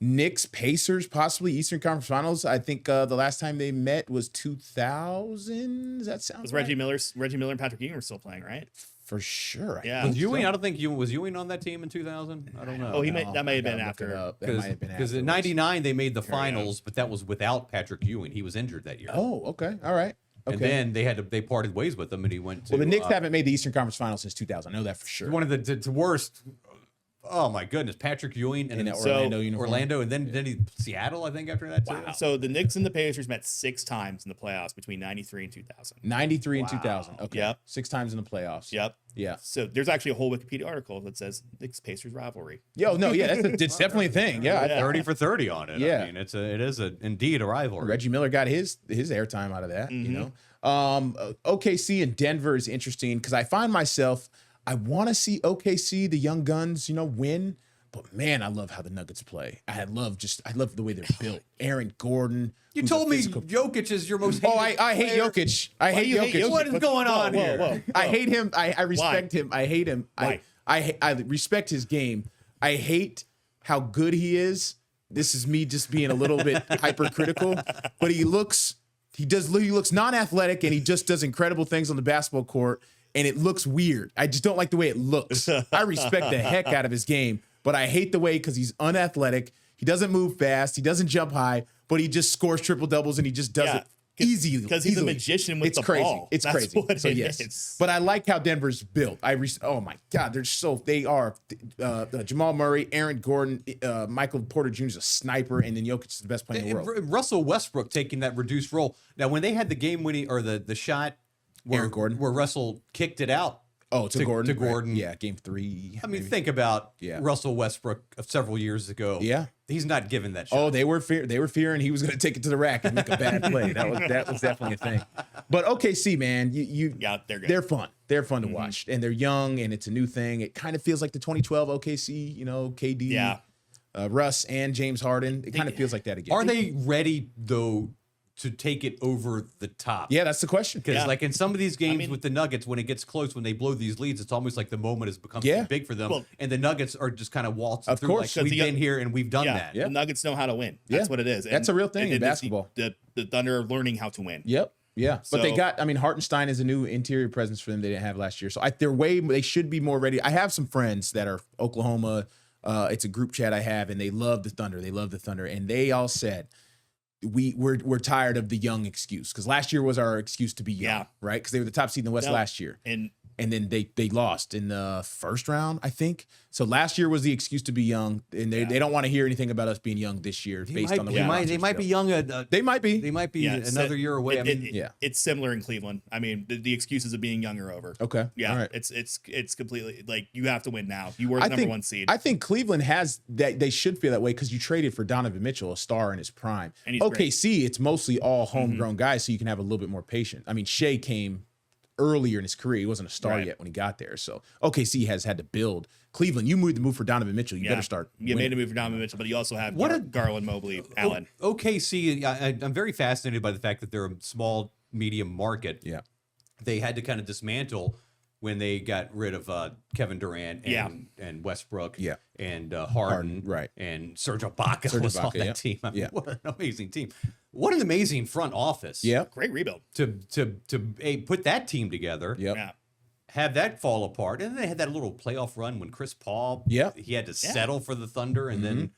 Knicks, Pacers, possibly Eastern Conference Finals. I think the last time they met was 2000. Does that sound right? Reggie Miller and Patrick Ewing were still playing, right? For sure. Yeah. Was Ewing? I don't think Ewing was Ewing on that team in 2000. I don't know. Oh, that may have been after. Because in '99 they made the finals, but that was without Patrick Ewing. He was injured that year. Oh, okay, all right. Okay. And then they parted ways with him, and he went to. Well, the Knicks haven't made the Eastern Conference Finals since 2000. I know that for sure. One of the worst. Oh my goodness, Patrick Ewing and Orlando, and then Seattle, I think, after that too. Wow. So the Knicks and the Pacers met 6 times in the playoffs between 93 and 2000. 93 and 2000. Okay. Yep. 6 times in the playoffs. Yep. Yeah. So there's actually a whole Wikipedia article that says Knicks Pacers rivalry. Yo, no, yeah, it's definitely a thing. Yeah, 30 for 30 on it. Yeah, I mean, it is indeed a rivalry. Reggie Miller got his airtime out of that. OKC and Denver is interesting because I find myself I want to see OKC, the young guns, win. But man, I love how the Nuggets play. I love the way they're built. Aaron Gordon. You told me Jokic is your most hated I hate Jokic. I hate Jokic. What is going on here? Whoa. I hate him. I respect him. I hate him. I respect his game. I hate how good he is. This is me just being a little bit hypercritical, but he looks non-athletic and he just does incredible things on the basketball court and it looks weird. I just don't like the way it looks. I respect the heck out of his game. But I hate the way because he's unathletic. He doesn't move fast. He doesn't jump high, but he just scores triple doubles and he just does it Easy, because he's a magician with the crazy. ball. It's That's crazy. What so it yes, is. but I like how Denver's built. Oh my God, they are Jamal Murray, Aaron Gordon, Michael Porter Jr. is a sniper, and then Jokic is the best player in the world. Russell Westbrook taking that reduced role. Now, when they had the game winning or the shot where Russell kicked it out. Oh, to Gordon. To Gordon. Right. Yeah, game 3. I mean, think about Russell Westbrook of several years ago. Yeah. He's not given that shot. Oh, they were fearing he was going to take it to the rack and make a bad play. That was definitely a thing. But OKC, man, they're good. They're fun. They're fun to watch, and they're young, and it's a new thing. It kind of feels like the 2012 OKC, KD, Russ, and James Harden. It kind of feels like that again. Are they ready though to take it over the top? Yeah, that's the question. Because like in some of these games with the Nuggets, when it gets close, when they blow these leads, it's almost like the moment has become too big for them. Well, and the Nuggets are just kind of waltzing through. Like, we've been here and we've done that. The Nuggets know how to win. That's what it is. That's a real thing in basketball. The Thunder are learning how to win. Yep. Yeah, but they got. I mean, Hartenstein is a new interior presence for them they didn't have last year. So they should be more ready. I have some friends that are Oklahoma. It's a group chat I have, and they love the Thunder. They love the Thunder, and they all said we're tired of the young excuse, because last year was our excuse to be young, right? Because they were the top seed in the West last year, and then they lost in the first round, I think. So last year was the excuse to be young, and they don't want to hear anything about us being young this year based on the way they might be young. They might be. They might be another year away. It's similar in Cleveland. I mean, the excuses of being young are over. Okay. Yeah. All right. It's completely like you have to win now. You were the number 1 seed. I think Cleveland has that. They should feel that way because you traded for Donovan Mitchell, a star in his prime. And OKC, it's mostly all homegrown guys, so you can have a little bit more patience. I mean, Shea came earlier in his career. He wasn't a star yet when he got there. So OKC has had to build. Cleveland, you made the move for Donovan Mitchell. You better start. You made a move for Donovan Mitchell, but you also have Garland, Mobley, Allen. OKC, I'm very fascinated by the fact that they're a small, medium market. Yeah. They had to kind of dismantle when they got rid of Kevin Durant and Westbrook and Harden, right? And Serge Ibaka was on that team. I mean, what an amazing team! What an amazing front office! Yeah, great rebuild to put that team together. Yeah. Have that fall apart, and then they had that little playoff run when Chris Paul, he had to settle for the Thunder, and then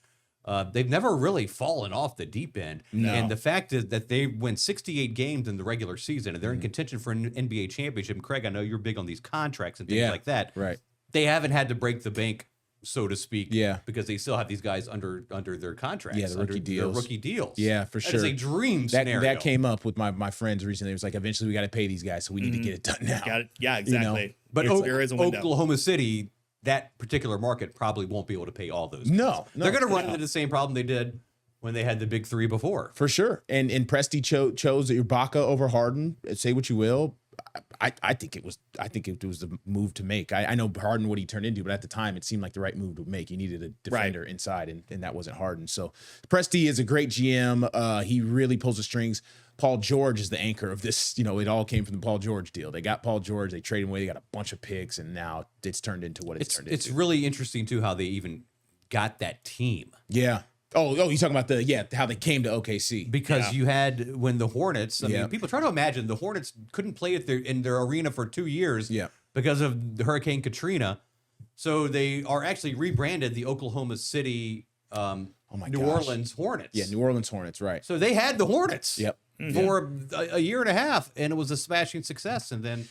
they've never really fallen off the deep end. No. And the fact is that they win 68 games in the regular season, and they're in contention for an NBA championship. And Craig, I know you're big on these contracts and things like that. Right. They haven't had to break the bank, so to speak, because they still have these guys under their contracts. Yeah, the rookie deals. Yeah, for sure. That is a dream scenario. That came up with my friends recently. It was like, eventually we got to pay these guys, so we need to get it done now. Got it. Yeah, exactly. But there is a window. Oklahoma City, that particular market probably won't be able to pay all those. No, they're going to run into the same problem they did when they had the big 3 before. For sure. And Presti chose Ibaka over Harden. Say what you will. I think it was the move to make. I know Harden what he turned into, but at the time it seemed like the right move to make. You needed a defender inside, and that wasn't Harden. So Presti is a great GM. He really pulls the strings. Paul George is the anchor of this. It all came from the Paul George deal. They got Paul George, they traded him away, they got a bunch of picks, and now it's turned into what it's turned into. It's really interesting too how they even got that team. Yeah. Oh, you're talking about how they came to OKC. Because you had when the Hornets, I mean, people try to imagine the Hornets couldn't play in their arena for 2 years because of the Hurricane Katrina. So they are actually rebranded the Oklahoma City New Orleans Hornets. Yeah, New Orleans Hornets, right. So they had the Hornets. Yep. For a year and a half, and it was a smashing success. And then,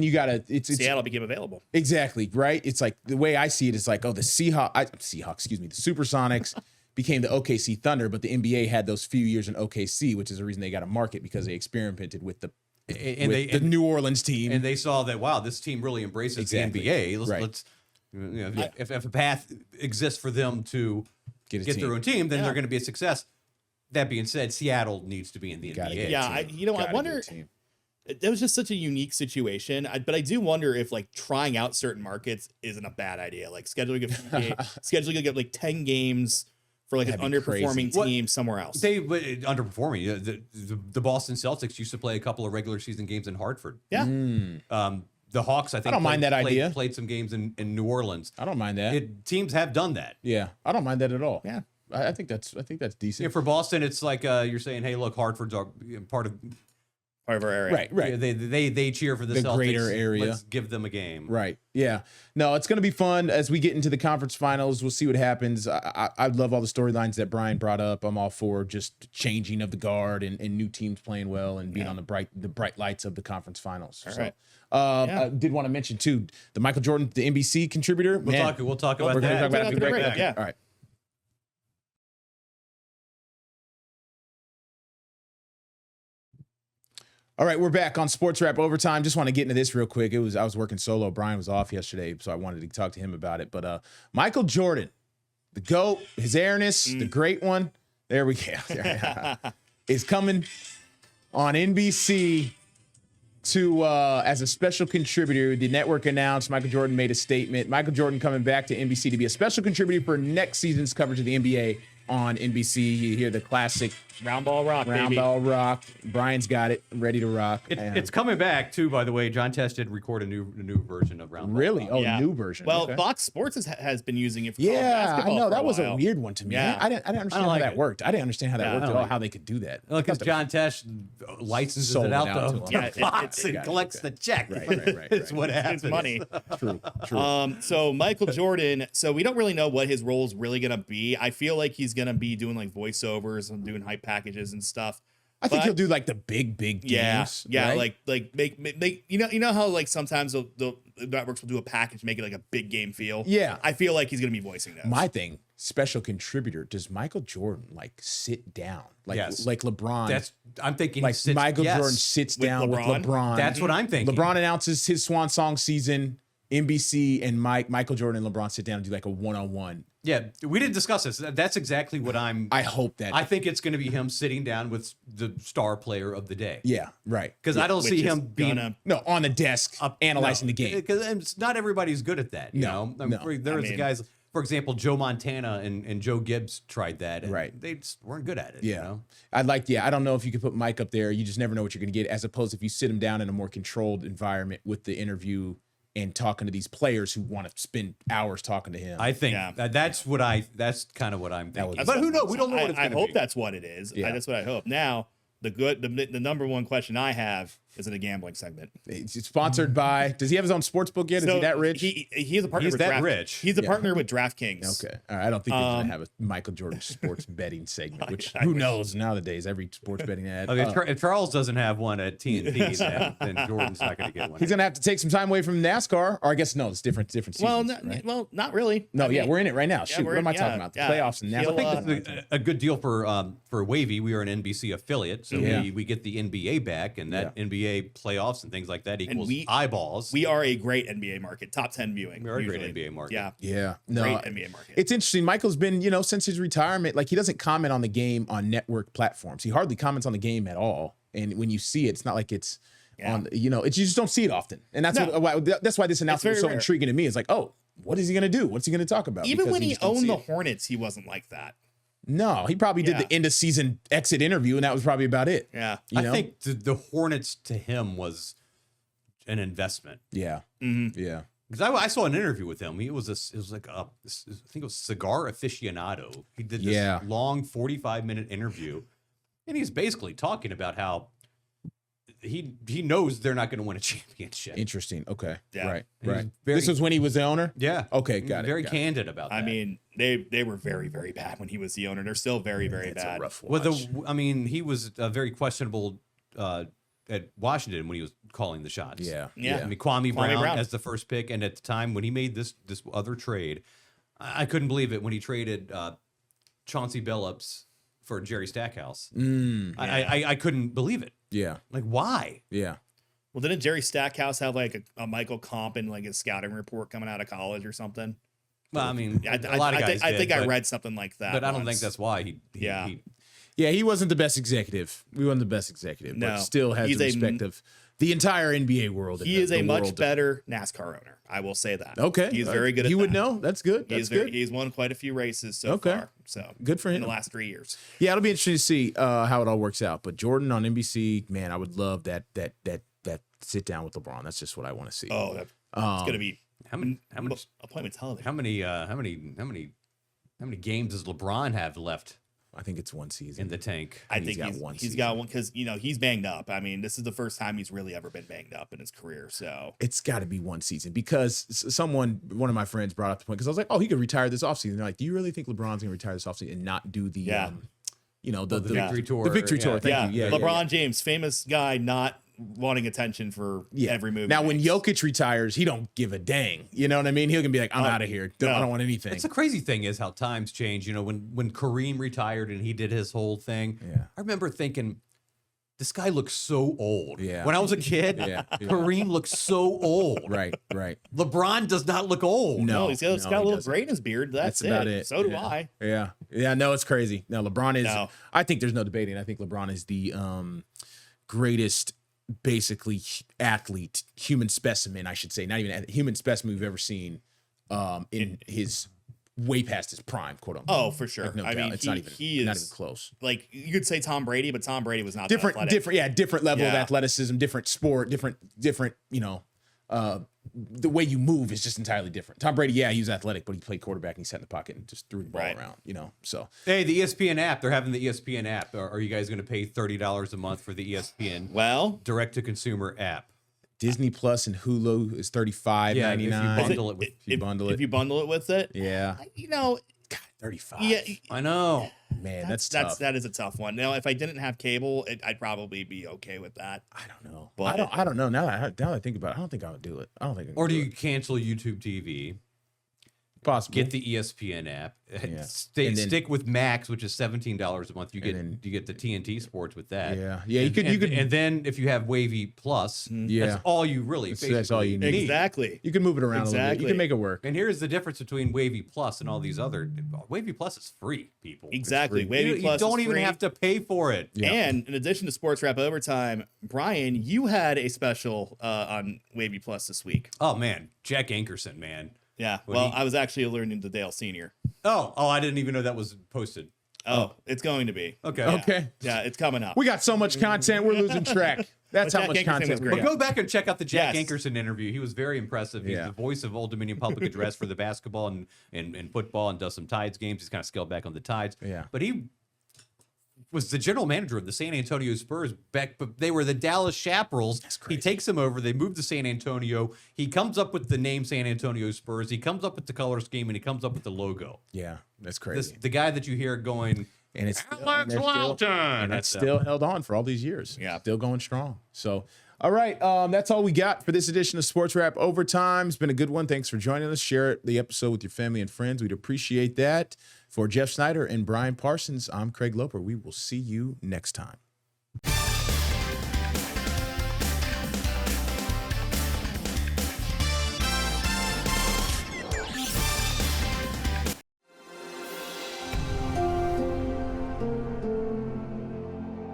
you got Seattle became available. Exactly, right. It's like the way I see it is like, the Seahawks, the Supersonics became the OKC Thunder, but the NBA had those few years in OKC, which is the reason they got a market, because they experimented with the New Orleans team, and they saw that this team really embraces the NBA. Let's if a path exists for them to get their own team, then they're going to be a success. That being said, Seattle needs to be in the NBA. I wonder. That was just such a unique situation, but I do wonder if trying out certain markets isn't a bad idea. Like scheduling like 10 games for an underperforming team somewhere else. Underperforming. The Boston Celtics used to play a couple of regular season games in Hartford. Yeah. The Hawks, I think, I don't mind that idea. Played some games in New Orleans. I don't mind that. Teams have done that. Yeah, I don't mind that at all. Yeah. I think that's decent. For Boston, it's like you're saying, hey, look, Hartford's part part of our area. Right. Yeah, they cheer for the Celtics. Greater area. Let's give them a game. Right. Yeah. No, it's going to be fun as we get into the conference finals. We'll see what happens. I love all the storylines that Brian brought up. I'm all for just changing of the guard and new teams playing well and being on the bright lights of the conference finals. All right. I did want to mention too the Michael Jordan, the NBC contributor. We'll talk about We're going to that. talk about it after the break. break, yeah. All right. All right, we're back on Sports Wrap Overtime. Just want to get into this real quick. I was working solo. Brian was off yesterday, so I wanted to talk to him about it. But Michael Jordan, the GOAT, his airness, the great one. There we go. Is coming on NBC to as a special contributor. The network announced Michael Jordan made a statement. Michael Jordan coming back to NBC to be a special contributor for next season's coverage of the NBA on NBC. You hear the classic Round ball rock, baby. ball rock. Brian's got it, ready to rock. It's coming back too, by the way. John Test did record a new version of Round Ball Really? Rock. Oh, Yeah. new version. Well, Okay. Fox Sports has been using it for college Yeah, I basketball know. for That was a while. weird one to me. Yeah. I didn't understand how like that it. worked. I didn't understand how that Yeah, worked I at don't all, like how they could do that. Because John Test licenses Sold it it out out to to Yeah, Fox and got it, collects okay. the check. Right. It's what happens. It's money. True. So Michael Jordan, so we don't really know what his role is really going to be. I feel like he's going to be doing like voiceovers and doing hype packages and stuff. I think but- he'll do like the big games. Yeah, right? like make you know how like sometimes the networks will do a package, make it like a big game feel. Yeah. I feel like he's gonna be voicing those. My thing, special contributor. Does Michael Jordan like sit down, like Yes. like LeBron? I'm thinking like he sits, Michael yes. Jordan sits With down LeBron? with LeBron. That's what I'm thinking. LeBron announces his swan song season. NBC and Michael Jordan and LeBron sit down and do like a one-on-one. Yeah, we didn't discuss this. That's exactly what I'm. I hope that. I think it's going to be him sitting down with the star player of the day. Yeah, right. Because I don't Which see is him being gonna- No, on the desk analyzing the game. Because not everybody's good at that. You know, There's guys. For example, Joe Montana and Joe Gibbs tried that. And Right. They just weren't good at it. Yeah. You know? I don't know if you could put Mike up there. You just never know what you're going to get, as opposed if you sit him down in a more controlled environment with the interview and talking to these players who want to spend hours talking to him. I think Yeah. that's kind of what I'm thinking. was- But who knows? We don't know what it's I going to be. hope that's what it is. Yeah. That's what I hope. Now, the number one question I have is in a gambling segment. It's sponsored by. Does he have his own sports book yet? Is he that rich? He's a partner He's with that rich. He's a partner with DraftKings. Okay. All right. I don't think they're going to have a Michael Jordan sports betting segment, which who knows nowadays? Every sports betting ad. Okay, if Charles doesn't have one at TNT, then Jordan's not going to get one. He's going to have to take some time away from NASCAR, or I guess no, it's different seasons. Right? Not really. No, I mean, we're in it right now. Shoot, what am I talking about? The playoffs and He'll, NASCAR. It's a good deal for Wavy. We are an NBC affiliate, so Yeah. we get the NBA back, and that NBA playoffs and things like that equals eyeballs. We are a great NBA market, top 10 viewing. We are a great usually. NBA market. Yeah. Yeah. No, Great NBA market. It's interesting. Michael's been, since his retirement, like he doesn't comment on the game on network platforms. He hardly comments on the game at all. And when you see it, it's not like it's on, you just don't see it often. And that's that's why this announcement is so rare. intriguing to me. It's like, oh, what is he going to do? What's he going to talk about? Even Because when he just don't owned see the it. Hornets, he wasn't like that. No, he probably did the end of season exit interview, and that was probably about it. Yeah. I think the Hornets to him was an investment. Yeah. Mm-hmm. Yeah. Because I saw an interview with him. It was like I think it was cigar aficionado. He did this long 45-minute interview, and he's basically talking about how he knows they're not going to win a championship. Interesting. Okay. Yeah. Right. And he's Right. very- This was when he was the owner? Yeah. Okay. Got it. Very got it. candid about that. I mean, they were very, very bad when he was the owner. They're still very, very It's bad. a rough watch. he was very questionable at Washington when he was calling the shots. Yeah. Yeah. I mean, Kwame Brown Brown. as the first pick, and at the time when he made this other trade, I couldn't believe it when he traded Chauncey Billups for Jerry Stackhouse. I couldn't believe it. Yeah. Like, why? Yeah. Well, didn't Jerry Stackhouse have like a Michael Comp in like his scouting report coming out of college or something? Well, I mean, I a lot of guys I think did, I but- read something like that. but I don't once. think that's why he Yeah, he wasn't the best executive. We wasn't the best executive, but No. still has He's the a- respect of the entire NBA world. and He the- is a the much world. better NASCAR owner. I will say that. Okay. He's very good at You that. would know. That's good. That's good. He's won quite a few races so Okay. far. So Good for in him. the last 3 years. Yeah, it'll be interesting to see how it all works out. But Jordan on NBC, man, I would love that sit down with LeBron. That's just what I want to see. Oh, it's gonna be how many appointment television. how many games does LeBron have left I think it's one season in the tank. I think he's got one because he's banged up. I mean, this is the first time he's really ever been banged up in his career. So it's got to be one season because one of my friends brought up the point because I was like, oh, he could retire this offseason. They're like, do you really think LeBron's gonna retire this offseason and not do the the victory tour? The victory tour. Thank you. Yeah, LeBron James, famous guy, not wanting attention for every move. Now, when Jokic retires, he don't give a dang. You know what I mean? He'll be like, I'm out of here. I don't want anything. It's the crazy thing is how times change. When Kareem retired and he did his whole thing, I remember thinking, this guy looks so old. Yeah. When I was a kid, Kareem looked so old. Right. LeBron does not look old. No, he's got a little gray in his beard. That's about it. So do I. Yeah. No, it's crazy. No, LeBron is. No. I think there's no debating. I think LeBron is the greatest, basically, athlete, human specimen. I should say, not even human specimen we've ever seen. In his. Way past his prime, quote unquote. Oh, for sure. Like, no doubt. It's not even close. Like you could say Tom Brady, but Tom Brady was not different level of athleticism, different sport, different. The way you move is just entirely different. Tom Brady, he was athletic, but he played quarterback and he sat in the pocket and just threw the ball around. So hey, the ESPN app. They're having the ESPN app. Are you guys going to pay $30 a month for the ESPN? Direct to consumer app. Disney Plus and Hulu is $35.99. If you bundle it. If you bundle it with it, God, 35. Yeah, I know, man. That's tough. That is a tough one. Now, if I didn't have cable, I'd probably be okay with that. I don't know, but I don't know. Now that I think about it, I don't think I would do it. I don't think. Or do you cancel YouTube TV? Possible. Get the ESPN app. Stick with Max, which is $17 a month. You get the TNT Sports with that. You could. And then if you have Wavy Plus, that's all you really. That's all you need. Exactly. You can move it around a little bit. You can make it work. And here's the difference between Wavy Plus and all these other. Wavy Plus is free, people. Exactly. Wavy Plus. You don't even have to pay for it. Yeah. And in addition to Sports Wrap Overtime, Brian, you had a special on Wavy Plus this week. Oh man, Jack Ankerson, man. Yeah, I was actually alerting to Dale Sr. Oh, I didn't even know that was posted. Oh, it's going to be. Okay. Yeah, it's coming up. We got so much content, we're losing track. That's how much content. But go back and check out the Jack Ankerson interview. He was very impressive. He's the voice of Old Dominion Public Address for the basketball and football and does some Tides games. He's kind of scaled back on the Tides. Yeah. But he was the general manager of the San Antonio Spurs back, but they were the Dallas Chaparrals. He takes them over. They move to San Antonio. He comes up with the name San Antonio Spurs. He comes up with the color scheme, and he comes up with the logo. Yeah, that's crazy. The guy that you hear going, and it's Alex Walton, and that's still held on for all these years. Yeah, still going strong. So, all right, that's all we got for this edition of Sports Wrap Overtime. It's been a good one. Thanks for joining us. Share the episode with your family and friends. We'd appreciate that. For Jeff Snyder and Brian Parsons, I'm Craig Loper. We will see you next time.